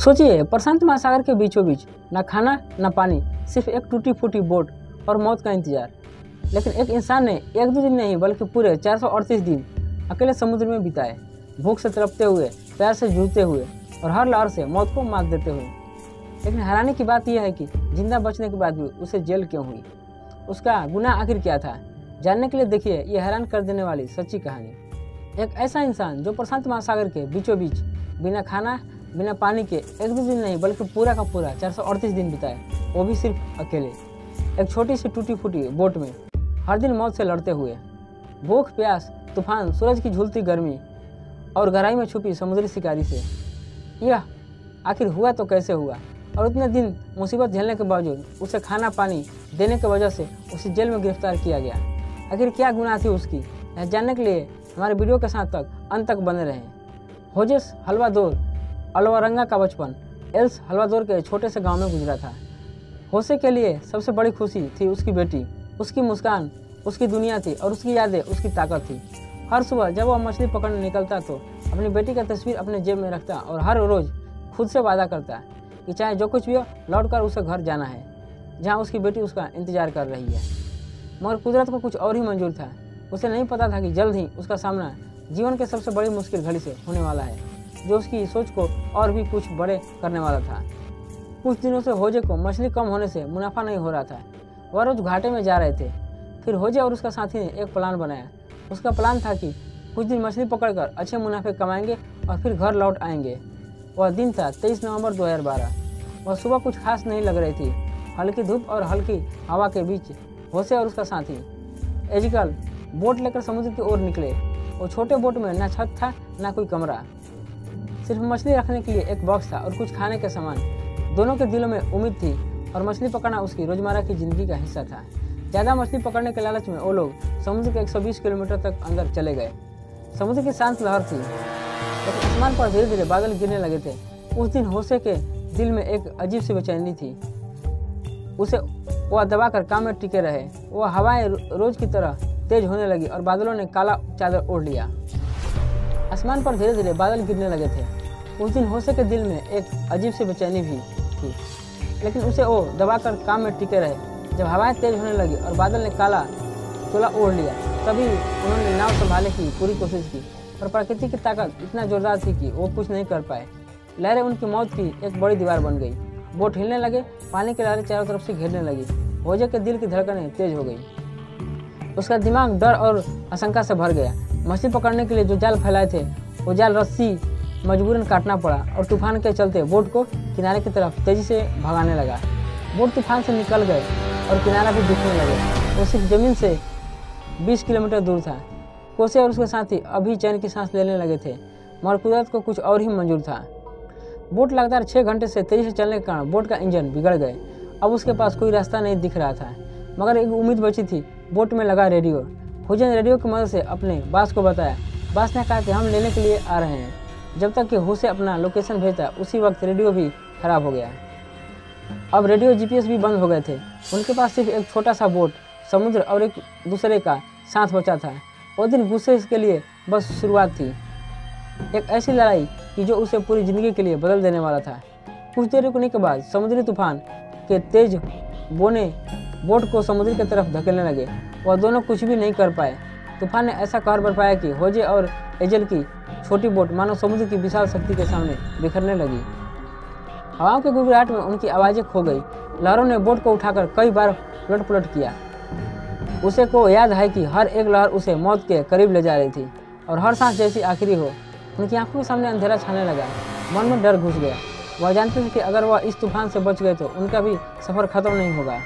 सोचिए, प्रशांत महासागर के बीचों बीच ना खाना ना पानी, सिर्फ एक टूटी फूटी बोट और मौत का इंतजार। लेकिन एक इंसान ने एक दो दिन नहीं बल्कि पूरे 438 दिन अकेले समुद्र में बिताए, भूख से तड़पते हुए, प्यार से जूझते हुए और हर लहर से मौत को मात देते हुए। लेकिन हैरानी की बात यह है कि जिंदा बचने के बाद भी उसे जेल क्यों हुई, उसका गुनाह आखिर क्या था। जानने के लिए देखिए यह हैरान कर देने वाली सच्ची कहानी। एक ऐसा इंसान जो प्रशांत महासागर के बीचों बीच बिना खाना बिना पानी के एक दो दिन नहीं बल्कि पूरा का पूरा 438 दिन बिताए, वो भी सिर्फ अकेले एक छोटी सी टूटी फूटी बोट में, हर दिन मौत से लड़ते हुए। भूख, प्यास, तूफान, सूरज की झुलती गर्मी और गहराई में छुपी समुद्री शिकारी से। यह आखिर हुआ तो कैसे हुआ, और उतने दिन मुसीबत झेलने के बावजूद उसे खाना पानी देने की वजह से उसे जेल में गिरफ्तार किया गया। आखिर क्या गुनाह थी उसकी, यह जानने के लिए हमारे वीडियो के साथ अंत तक बने रहें। होजेस हल्वादोर अल्वारंगा का बचपन एल सल्वाडोर के छोटे से गांव में गुजरा था। होसे के लिए सबसे बड़ी खुशी थी उसकी बेटी, उसकी मुस्कान उसकी दुनिया थी और उसकी यादें उसकी ताकत थी। हर सुबह जब वह मछली पकड़ने निकलता तो अपनी बेटी का तस्वीर अपने जेब में रखता और हर रोज़ खुद से वादा करता कि चाहे जो कुछ भी हो लौटकर उसे घर जाना है, जहाँ उसकी बेटी उसका इंतजार कर रही है। मगर कुदरत को कुछ और ही मंजूर था। उसे नहीं पता था कि जल्द ही उसका सामना जीवन के सबसे बड़ी मुश्किल घड़ी से होने वाला है, जो उसकी सोच को और भी कुछ बड़े करने वाला था। कुछ दिनों से होजे को मछली कम होने से मुनाफा नहीं हो रहा था। वह रोज घाटे में जा रहे थे। फिर होजे और उसका साथी ने एक प्लान बनाया। उसका प्लान था कि कुछ दिन मछली पकड़कर अच्छे मुनाफे कमाएंगे और फिर घर लौट आएंगे। वह दिन था 23 नवंबर 2012। वह सुबह कुछ खास नहीं लग रही थी। हल्की धूप और हल्की हवा के बीच होसे और उसका साथी एजिकल बोट लेकर समुद्र की ओर निकले। वो छोटे बोट में ना छत था ना कोई कमरा, सिर्फ मछली रखने के लिए एक बॉक्स था और कुछ खाने के सामान। दोनों के दिलों में उम्मीद थी और मछली पकड़ना उसकी रोजमर्रा की जिंदगी का हिस्सा था। ज़्यादा मछली पकड़ने के लालच में वो लोग समुद्र के 120 किलोमीटर तक अंदर चले गए। समुद्र की शांत लहर थी, लेकिन आसमान पर धीरे धीरे बादल गिरने लगे थे। उस दिन होसे के दिल में एक अजीब सी बेचैनी थी। उसे वह दबाकर काम में टिके रहे। वह हवाएं रोज की तरह तेज होने लगी और बादलों ने काला चादर ओढ़ लिया। आसमान पर धीरे धीरे बादल गिरने लगे थे। उस दिन होसे के दिल में एक अजीब सी बेचैनी भी थी, लेकिन उसे वो दबाकर काम में टिके रहे। जब हवाएं तेज होने लगी और बादल ने काला चोला ओढ़ लिया, तभी उन्होंने नाव संभालने की पूरी कोशिश की, पर प्रकृति की ताकत इतना जोरदार थी कि वो कुछ नहीं कर पाए। लहरें उनकी मौत की एक बड़ी दीवार बन गई। बोट हिलने लगे, पानी की लहरें चारों तरफ से घेरने लगी। होजे के दिल की धड़कनें तेज हो गई। उसका दिमाग डर और आशंका से भर गया। मछली पकड़ने के लिए जो जाल फैलाए थे वो जाल रस्सी मजबूरन काटना पड़ा और तूफान के चलते बोट को किनारे की तरफ तेजी से भगाने लगा। बोट तूफान से निकल गए और किनारा भी दिखने लगे। वो सिर्फ जमीन से 20 किलोमीटर दूर था। कोसे और उसके साथी अभी चैन की सांस लेने लगे थे, मगर कुदरत को कुछ और ही मंजूर था। बोट लगातार 6 घंटे से तेजी से चलने के कारण बोट का इंजन बिगड़ गए। अब उसके पास कोई रास्ता नहीं दिख रहा था, मगर एक उम्मीद बची थी। बोट में लगा रेडियो। होजे ने रेडियो की मदद से अपने बास को बताया। बास ने कहा कि हम लेने के लिए आ रहे हैं। जब तक कि होसे अपना लोकेशन भेजता, उसी वक्त रेडियो भी खराब हो गया। अब रेडियो GPS भी बंद हो गए थे। उनके पास सिर्फ एक छोटा सा बोट, समुद्र और एक दूसरे का साथ बचा था। वो दिन गुस्से के लिए बस शुरुआत थी, एक ऐसी लड़ाई कि जो उसे पूरी जिंदगी के लिए बदल देने वाला था। कुछ देर रुकने के बाद समुद्री तूफान के तेज बोने बोट को समुद्र की तरफ धकेलने लगे। वह दोनों कुछ भी नहीं कर पाए। तूफान ने ऐसा कहर बरपाया कि होजे और एजल की छोटी बोट मानो समुद्र की विशाल शक्ति के सामने बिखरने लगी। हवाओं के गुड़गुड़ाहट में उनकी आवाज़ें खो गई। लहरों ने बोट को उठाकर कई बार उलट पुलट किया। उसे को याद है कि हर एक लहर उसे मौत के करीब ले जा रही थी और हर सांस जैसी आखिरी हो। उनकी आंखों के सामने अंधेरा छाने लगा। मन में डर घुस गया। वह जानते थे कि अगर वह इस तूफान से बच गए तो उनका भी सफ़र खत्म नहीं होगा।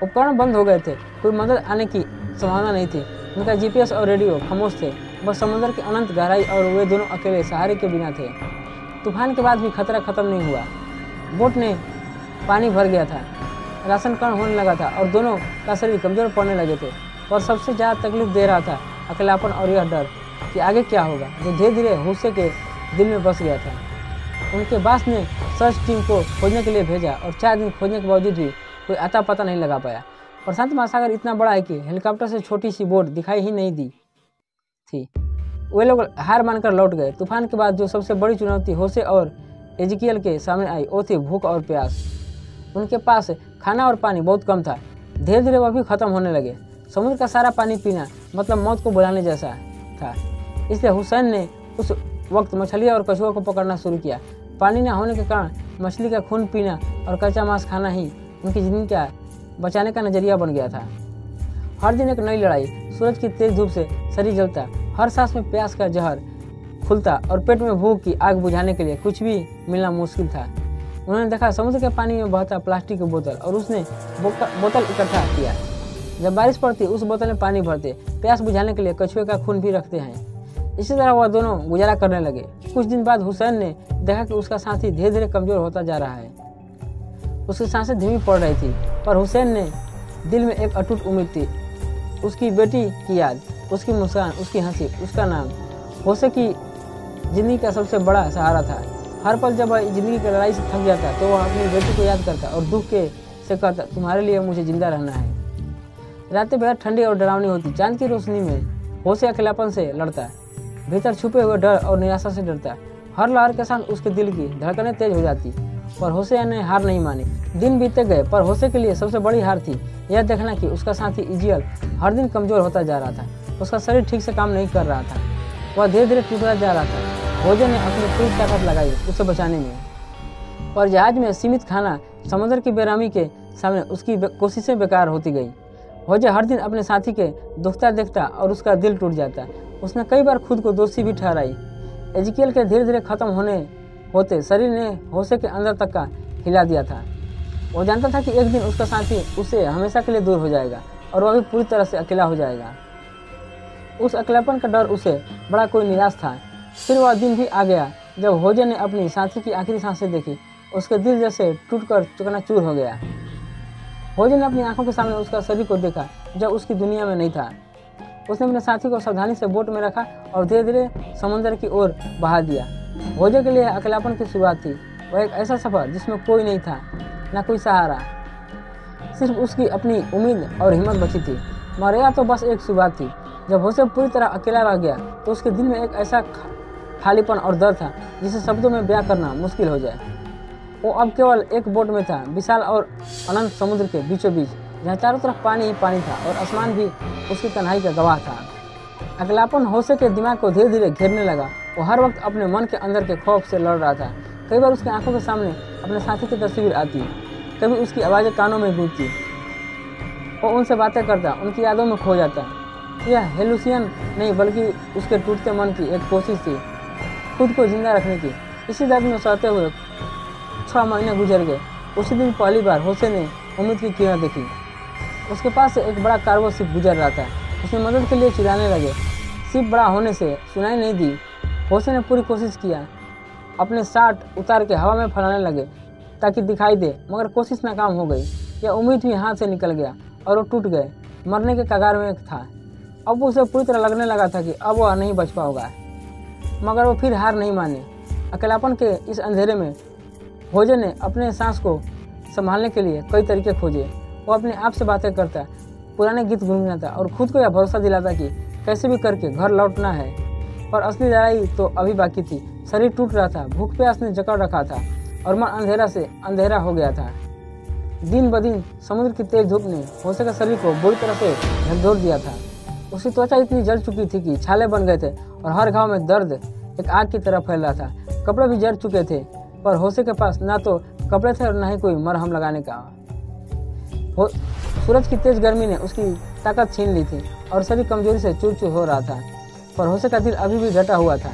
उपकरण बंद हो गए थे, कोई मदद आने की संभावना नहीं थी। उनका GPS और रेडियो खामोश थे। बस समुद्र की अनंत गहराई और वे दोनों अकेले सहारे के बिना थे। तूफान के बाद भी खतरा खत्म नहीं हुआ। बोट में पानी भर गया था, राशन कम होने लगा था और दोनों का शरीर कमजोर पड़ने लगे थे। और सबसे ज़्यादा तकलीफ दे रहा था अकेलापन और यह डर कि आगे क्या होगा, जो धीरे धीरे होसे के दिल में बस गया था। उनके बास ने सर्च टीम को खोजने के लिए भेजा और 4 दिन खोजने के बावजूद भी कोई आता पता नहीं लगा पाया। प्रशांत महासागर इतना बड़ा है कि हेलीकॉप्टर से छोटी सी बोट दिखाई ही नहीं दी थी। वे लोग हार मानकर लौट गए। तूफान के बाद जो सबसे बड़ी चुनौती होसे और एजिकियल के सामने आई वो थी भूख और प्यास। उनके पास खाना और पानी बहुत कम था। धीरे धीरे वह भी खत्म होने लगे। समुद्र का सारा पानी पीना मतलब मौत को बुलाने जैसा था। इसलिए हुसैन ने उस वक्त मछलियाँ और कछुओं को पकड़ना शुरू किया। पानी न होने के कारण मछली का खून पीना और कच्चा मांस खाना ही उनकी जिंदगी का बचाने का नजरिया बन गया था। हर दिन एक नई लड़ाई। सूरज की तेज धूप से शरीर जलता, हर सांस में प्यास का जहर खुलता और पेट में भूख की आग बुझाने के लिए कुछ भी मिलना मुश्किल था। उन्होंने देखा समुद्र के पानी में बहता प्लास्टिक की बोतल और उसने बोतल इकट्ठा किया। जब बारिश पड़ती उस बोतल में पानी भरते, प्यास बुझाने के लिए कछुए का खून भी रखते हैं। इसी तरह वह दोनों गुजारा करने लगे। कुछ दिन बाद हुसैन ने देखा कि उसका साथी धीरे धीरे कमजोर होता जा रहा है। उसकी सांसें धीमी पड़ रही थी, पर हुसैन ने दिल में एक अटूट उम्मीद थी। उसकी बेटी की याद, उसकी मुस्कान, उसकी हंसी, उसका नाम होसे की जिंदगी का सबसे बड़ा सहारा था। हर पल जब वह जिंदगी की लड़ाई से थक जाता तो वह अपनी बेटी को याद करता और दुख के से कहता, तुम्हारे लिए मुझे जिंदा रहना है। रातें बेहद ठंडी और डरावनी होती। चांद की रोशनी में होसे अकेलापन से लड़ता, भीतर छुपे हुए डर और निराशा से डरता। हर लहर के साथ उसके दिल की धड़कनें तेज हो जाती, पर होसे ने हार नहीं मानी। दिन बीतते गए, पर होसे के लिए सबसे बड़ी हार थी यह देखना कि उसका साथी इजियल हर दिन कमजोर होता जा रहा था। उसका शरीर ठीक से काम नहीं कर रहा था, वह धीरे धीरे टूटता जा रहा था। होजे ने अपनी पूरी ताकत लगाई उसे बचाने में, पर जहाज में सीमित खाना, समुद्र की बेरहमी के सामने उसकी कोशिशें बेकार होती गई। होजे हर दिन अपने साथी के दुखता देखता और उसका दिल टूट जाता। उसने कई बार खुद को दोषी भी ठहराई। एजिकियल के धीरे धीरे खत्म होते शरीर ने होसे के अंदर तक का हिला दिया था। वो जानता था कि एक दिन उसका साथी उससे हमेशा के लिए दूर हो जाएगा और वह भी पूरी तरह से अकेला हो जाएगा। उस अकेलापन का डर उसे बड़ा कोई निराश था। फिर वह दिन भी आ गया जब होजे ने अपनी साथी की आखिरी सांसें देखी। उसके दिल जैसे टूटकर चकनाचूर हो गया। होजे ने अपनी आंखों के सामने उसका शरीर को देखा जब उसकी दुनिया में नहीं था। उसने अपने साथी को सावधानी से बोट में रखा और धीरे धीरे समुद्र की ओर बहा दिया। होजे के लिए अकेलापन की शुरुआत थी। वह एक ऐसा सफर जिसमें कोई नहीं था, ना कोई सहारा, सिर्फ उसकी अपनी उम्मीद और हिम्मत बची थी। मगर यह तो बस एक शुरुआत थी। जब होसे पूरी तरह अकेला रह गया तो उसके दिल में एक ऐसा खालीपन और दर्द था जिसे शब्दों में बयां करना मुश्किल हो जाए। वो अब केवल एक बोट में था, विशाल और अनंत समुद्र के बीचों बीच, जहाँ चारों तरफ पानी ही पानी था और आसमान भी उसकी तन्हाई का गवाह था। अकेलापन होसे के दिमाग को धीरे धीरे घेरने लगा। वो हर वक्त अपने मन के अंदर के खौफ से लड़ रहा था। कई बार उसकी आंखों के सामने अपने साथी की तस्वीर आती, कभी उसकी आवाज़ें कानों में गूंजती। वो उनसे बातें करता, उनकी यादों में खो जाता। यह हेलुसियन नहीं बल्कि उसके टूटते मन की एक कोशिश थी खुद को जिंदा रखने की। इसी दर्द में सहते हुए 6 महीने गुजर गए। उसी दिन पहली बार होसे ने उम्मीद की किरण देखी। उसके पास से एक बड़ा कार्गो शिप गुजर रहा था। उसने मदद के लिए चिल्लाने लगे। शिप बड़ा होने से सुनाई नहीं दी। होसे ने पूरी कोशिश किया, अपने शार्ट उतार के हवा में फैलाने लगे ताकि दिखाई दे, मगर कोशिश नाकाम हो गई। यह उम्मीद भी हाथ से निकल गया और वो टूट गए, मरने के कगार में था। अब उसे पूरी तरह लगने लगा था कि अब वह नहीं बच पाएगा, मगर वो फिर हार नहीं माने। अकेलापन के इस अंधेरे में होजे ने अपने सांस को संभालने के लिए कई तरीके खोजे। वो अपने आप से बातें करता, पुराने गीत गुनगुनाता और खुद को यह भरोसा दिलाता कि कैसे भी करके घर लौटना है। पर असली लड़ाई तो अभी बाकी थी। शरीर टूट रहा था, भूख प्यास ने जकड़ रखा था और मन अंधेरा से अंधेरा हो गया था। दिन ब दिन समुद्र की तेज धूप ने होसे के शरीर को बुरी तरह से झकझोर दिया था। उसकी त्वचा इतनी जल चुकी थी कि छाले बन गए थे और हर घाव में दर्द एक आग की तरह फैल रहा था। कपड़े भी जल चुके थे, पर होसे के पास ना तो कपड़े थे और ना ही कोई मरहम लगाने का। सूरज की तेज गर्मी ने उसकी ताकत छीन ली थी और शरीर कमजोरी से चूर चूर हो रहा था, पर होसे का दिल अभी भी डटा हुआ था।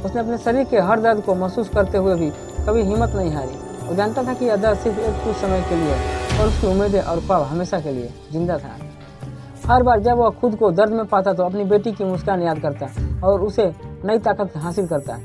उसने अपने शरीर के हर दर्द को महसूस करते हुए भी कभी हिम्मत नहीं हारी। वो जानता था कि यह दर्द सिर्फ एक कुछ समय के लिए और उसकी उम्मीदें और ख्वाब हमेशा के लिए जिंदा था। हर बार जब वह खुद को दर्द में पाता तो अपनी बेटी की मुस्कान याद करता और उसे नई ताकत हासिल करता।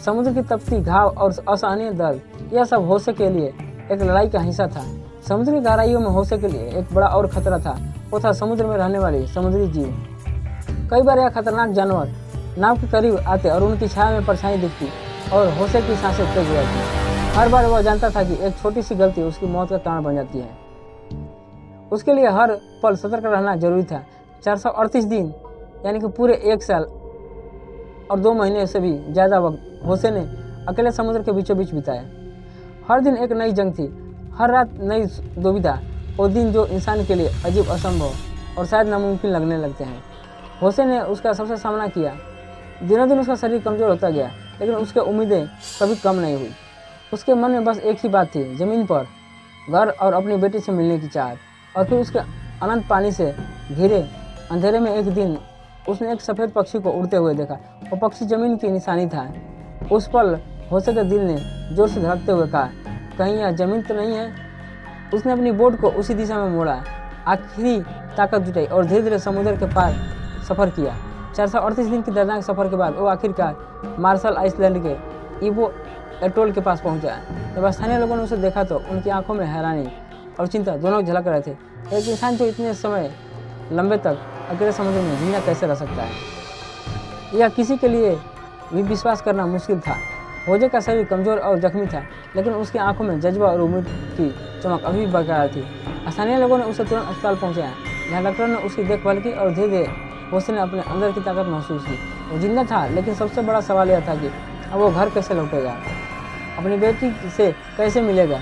समुद्र की तपती घाव और असहनीय दर्द, यह सब होसे के लिए एक लड़ाई का हिस्सा था। समुद्री गहराइयों में होसे के लिए एक बड़ा और खतरा था, वो था समुद्र में रहने वाले समुद्री जीव। कई बार यह खतरनाक जानवर नाव के करीब आते और उनकी छाया में परछाई दिखती और होसे की सांसें तेज हो जाती। हर बार वह जानता था कि एक छोटी सी गलती उसकी मौत का कारण बन जाती है। उसके लिए हर पल सतर्क रहना जरूरी था। 438 दिन यानी कि पूरे 1 साल और 2 महीने से भी ज़्यादा वक्त होसे ने अकेले समुद्र के बीचों बीच बिताया। हर दिन एक नई जंग थी, हर रात नई दुविधा, वो दिन जो इंसान के लिए अजीब, असंभव और शायद नामुमकिन लगने लगते हैं। होसे ने उसका सबसे सामना किया। दिनों दिन उसका शरीर कमज़ोर होता गया, लेकिन उसकी उम्मीदें कभी कम नहीं हुई। उसके मन में बस एक ही बात थी, ज़मीन पर घर और अपनी बेटी से मिलने की चाहत। और फिर उसके अनंत पानी से घिरे अंधेरे में एक दिन उसने एक सफ़ेद पक्षी को उड़ते हुए देखा। वो पक्षी ज़मीन की निशानी था। उस पल होसे के दिल ने जोर से धड़कते हुए कहा, कहीं यह ज़मीन तो नहीं है। उसने अपनी बोट को उसी दिशा में मोड़ा, आखिरी ताकत जुटाई और धीरे धीरे समुद्र के पार सफ़र किया। 438 दिन की दर्दनाक सफ़र के बाद वो आखिरकार मार्शल आइसलैंड के इवो एटोल के पास पहुंचा। जब स्थानीय लोगों ने उसे देखा तो उनकी आंखों में हैरानी और चिंता दोनों झलक रहे थे। एक इंसान जो इतने समय लंबे तक अकेले समुद्र में जिंदा कैसे रह सकता है, यह किसी के लिए भी विश्वास करना मुश्किल था। होजे का शरीर कमज़ोर और जख्मी था, लेकिन उसकी आंखों में जज्बा और उम्मीद की चमक अभी भी बरकरार थी। स्थानीय लोगों ने उसे तुरंत अस्पताल पहुंचाया, जहां डॉक्टर ने उसकी देखभाल की और धीरे धीरे होसे ने अपने अंदर की ताकत महसूस की। वो जिंदा था, लेकिन सबसे बड़ा सवाल यह था कि अब वो घर कैसे लौटेगा, अपनी बेटी से कैसे मिलेगा।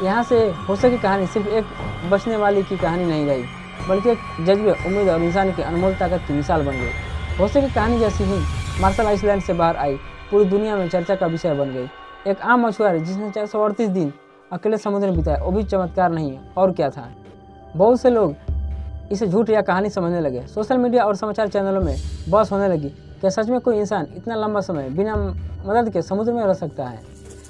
यहाँ से होसे की कहानी सिर्फ एक बचने वाली की कहानी नहीं रही, बल्कि एक जज्बे, उम्मीद और इंसान की अनमोल ताकत की मिसाल बन गई। होसे की कहानी जैसी ही मार्शल आइसलैंड से बाहर आई, पूरी दुनिया में चर्चा का विषय बन गई। एक आम मछुआरे जिसने 438 दिन अकेले समुद्र में बिताए, वो भी चमत्कार नहीं और क्या था। बहुत से लोग इसे झूठ या कहानी समझने लगे। सोशल मीडिया और समाचार चैनलों में बहस होने लगी, क्या सच में कोई इंसान इतना लंबा समय बिना मदद के समुद्र में रह सकता है।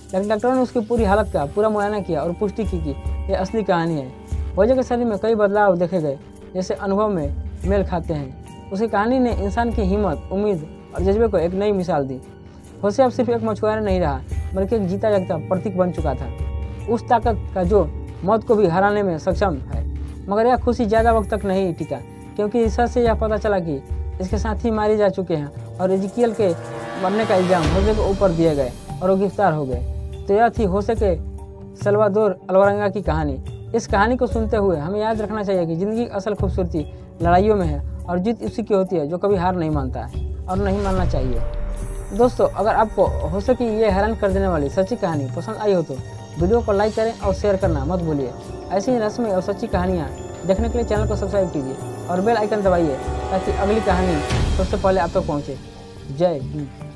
लेकिन डॉक्टरों ने उसकी पूरी हालत का पूरा मुआयना किया और पुष्टि की कि यह असली कहानी है। होजे के शरीर में कई बदलाव देखे गए, जैसे अनुभव में मेल खाते हैं। उसकी कहानी ने इंसान की हिम्मत, उम्मीद और जज्बे को एक नई मिसाल दी। होसे अब सिर्फ एक मछुआरा नहीं रहा, बल्कि एक जीता जागता प्रतीक बन चुका था, उस ताकत का जो मौत को भी हराने में सक्षम है। मगर यह खुशी ज़्यादा वक्त तक नहीं टिका, क्योंकि रिसर्च से यह पता चला कि इसके साथी मारे जा चुके हैं और इज़ेकियल के मरने का इल्ज़ाम होसे के ऊपर दिए गए और वो गिरफ्तार हो गए। तो यह थी होसे के सल्वादोर अल्वारेंगा की कहानी। इस कहानी को सुनते हुए हमें याद रखना चाहिए कि ज़िंदगी की असल खूबसूरती लड़ाइयों में है और जीत उसी की होती है जो कभी हार नहीं मानता है और नहीं मानना चाहिए। दोस्तों, अगर आपको होसे की ये हैरान कर देने वाली सच्ची कहानी पसंद आई हो तो वीडियो को लाइक करें और शेयर करना मत भूलिए। ऐसी ही रस्मी और सच्ची कहानियाँ देखने के लिए चैनल को सब्सक्राइब कीजिए और बेल आइकन दबाइए ताकि अगली कहानी सबसे पहले आप तक पहुँचे। जय हिंद।